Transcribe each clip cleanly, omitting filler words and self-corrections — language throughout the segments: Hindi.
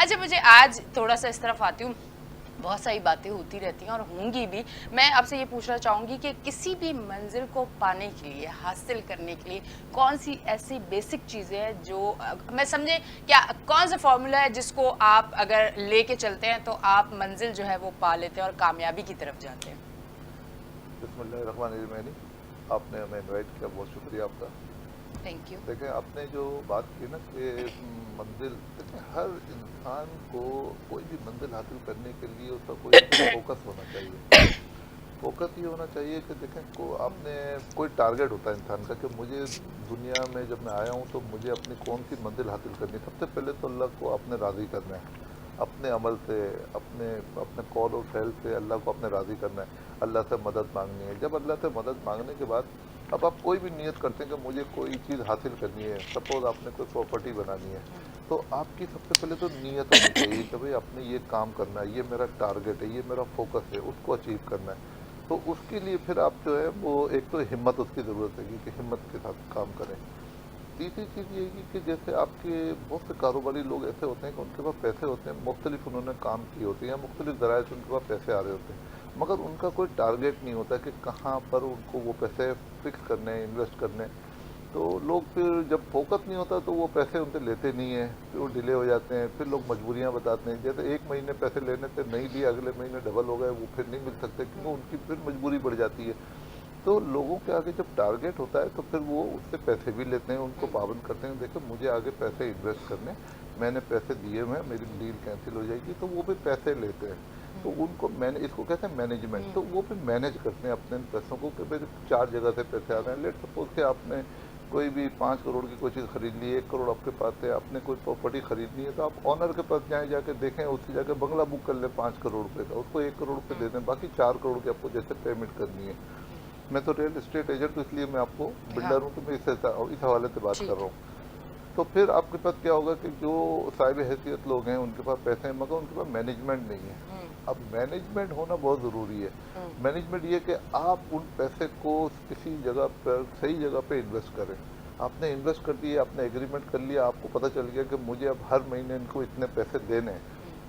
अच्छा, मुझे आज थोड़ा सा इस तरफ आती हूँ, बहुत सारी बातें होती रहती हैं और होंगी भी। मैं आपसे ये पूछना चाहूंगी कि किसी भी मंजिल को पाने के लिए, हासिल करने के लिए कौन सी ऐसी बेसिक चीजें हैं जो मैं समझे, क्या कौन सा फॉर्मूला है जिसको आप अगर लेके चलते हैं तो आप मंजिल जो है वो पा लेते हैं और कामयाबी की तरफ जाते हैं? बिस्मिल्लाहिर्रहमानिर्रहीम। आपने हमें इनवाइट किया, बहुत शुक्रिया आपका। Thank you. देखें, आपने जो बात की ना कि मंजिल, देखें हर इंसान को कोई भी मंजिल हासिल करने के लिए उसका कोई ना कोई फोकस होना चाहिए। फोकस ये होना चाहिए कि देखें को आपने कोई टारगेट होता है इंसान का कि मुझे दुनिया में जब मैं आया हूँ तो मुझे अपनी कौन सी मंजिल हासिल करनी है। सबसे पहले तो अल्लाह को आपने राज़ी करना है अपने अमल से, अपने अपने कौल और फैल से अल्लाह को आपने राज़ी करना है। अल्लाह से मदद मांगनी है। जब अल्लाह से मदद मांगने के बाद अब आप कोई भी नियत करते हैं कि मुझे कोई चीज़ हासिल करनी है, सपोज़ आपने कोई प्रॉपर्टी बनानी है, तो आपकी सबसे पहले तो नियत होनी चाहिए कि भाई आपने ये काम करना है, ये मेरा टारगेट है, ये मेरा फोकस है, उसको अचीव करना है। तो उसके लिए फिर आप जो है वो एक तो हिम्मत उसकी ज़रूरत है कि हिम्मत के साथ काम करें। तीसरी चीज़ ये है कि जैसे आपके बहुत से कारोबारी लोग ऐसे होते हैं कि उनके पास पैसे होते हैं, मुख्तलिफ उन्होंने काम किए होते हैं या मुख्तलिफ ज़राए से उनके पास पैसे आ रहे होते हैं, मगर उनका कोई टारगेट नहीं होता कि कहाँ पर उनको वो पैसे फिक्स करने हैं, इन्वेस्ट करने हैं। तो लोग फिर जब फोकस नहीं होता तो वो पैसे उनसे लेते नहीं हैं, फिर वो डिले हो जाते हैं, फिर लोग मजबूरियाँ बताते हैं। जैसे एक महीने पैसे लेने थे, नहीं लिए, अगले महीने डबल हो गए, वो फिर नहीं मिल सकते क्योंकि उनकी फिर मजबूरी बढ़ जाती है। तो लोगों के आगे जब टारगेट होता है तो फिर वो उससे पैसे भी लेते हैं, उनको पाबंद करते हैं, देखो मुझे आगे पैसे इन्वेस्ट करने, मैंने पैसे दिए हुए हैं, मेरी डील कैंसिल हो जाएगी, तो वो भी पैसे लेते हैं। तो उनको मैंने इसको कहते हैं मैनेजमेंट। तो वो फिर मैनेज करते हैं अपने पैसों को कि मेरे 4 जगह से पैसे आ रहे हैं। लेट सपोज के आपने कोई भी 5 करोड़ की कोई चीज़ खरीद ली, 1 करोड़ आपके पास है, आपने कोई प्रॉपर्टी खरीदनी है, तो आप ऑनर के पास जाए, जाके देखें, उससे जाके बंगला बुक कर ले 5 करोड़ रुपये का, उसको 1 करोड़ रुपये दे दें, बाकी 4 करोड़ की आपको जैसे पेमेंट करनी है। मैं तो रियल एस्टेट एजेंट, तो इसलिए मैं आपको हाँ बिल्डर हूँ, तो मैं इस हवाले से बात कर ठीक रहा है। हूँ। तो फिर आपके पास क्या होगा कि जो साहिब हैसियत लोग हैं उनके पास पैसे हैं, मगर उनके पास मैनेजमेंट नहीं है। अब मैनेजमेंट होना बहुत ज़रूरी है। मैनेजमेंट ये कि आप उन पैसे को किसी जगह पर सही जगह पे इन्वेस्ट करें। आपने इन्वेस्ट कर दिए, आपने एग्रीमेंट कर लिया, आपको पता चल गया कि मुझे अब हर महीने इनको इतने पैसे देने हैं,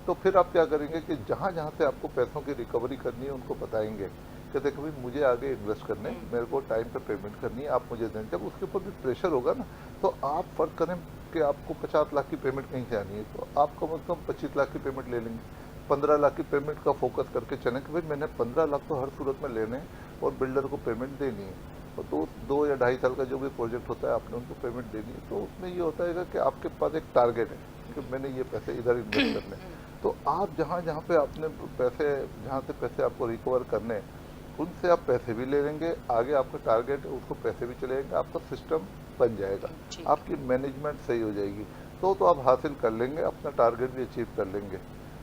तो फिर आप क्या करेंगे कि जहाँ जहाँ से आपको पैसों की रिकवरी करनी है उनको बताएंगे कि देखो भाई मुझे आगे इन्वेस्ट करने, मेरे को टाइम पे पेमेंट करनी है, आप मुझे दें। जब उसके ऊपर भी प्रेशर होगा ना, तो आप फर्क करें कि आपको 50 लाख की पेमेंट कहीं से आनी है, तो आप कम से कम 25 लाख की पेमेंट ले लेंगे। 15 लाख की पेमेंट का फोकस करके चलें कि भाई मैंने 15 लाख तो हर सूरत में लेने हैं और बिल्डर को पेमेंट देनी है। और 2 या 2.5 साल का जो भी प्रोजेक्ट होता है आपने उनको पेमेंट देनी है। तो उसमें ये होता है कि आपके पास एक टारगेट है कि मैंने ये पैसे इधर इन्वेस्ट करने हैं। तो आप जहाँ जहाँ पे आपने पैसे, जहाँ से पैसे आपको रिकवर करने हैं, उनसे आप पैसे भी ले लेंगे, आगे आपका टारगेट है उसको पैसे भी चले जाएंगे, आपका सिस्टम बन जाएगा, ठीक है। आपकी मैनेजमेंट सही हो जाएगी। तो आप हासिल कर लेंगे, अपना टारगेट भी अचीव कर लेंगे।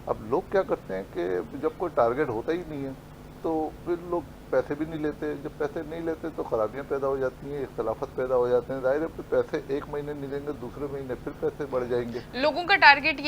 अब लोग क्या करते हैं कि जब कोई टारगेट होता ही नहीं है तो फिर लोग पैसे भी नहीं लेते। जब पैसे नहीं लेते तो खराबियाँ पैदा हो जाती हैं, इख्तलाफत पैदा हो जाते हैं। ज़ाहिर है फिर पैसे एक महीने नहीं देंगे, दूसरे महीने फिर पैसे बढ़ जाएंगे। लोगों का टारगेट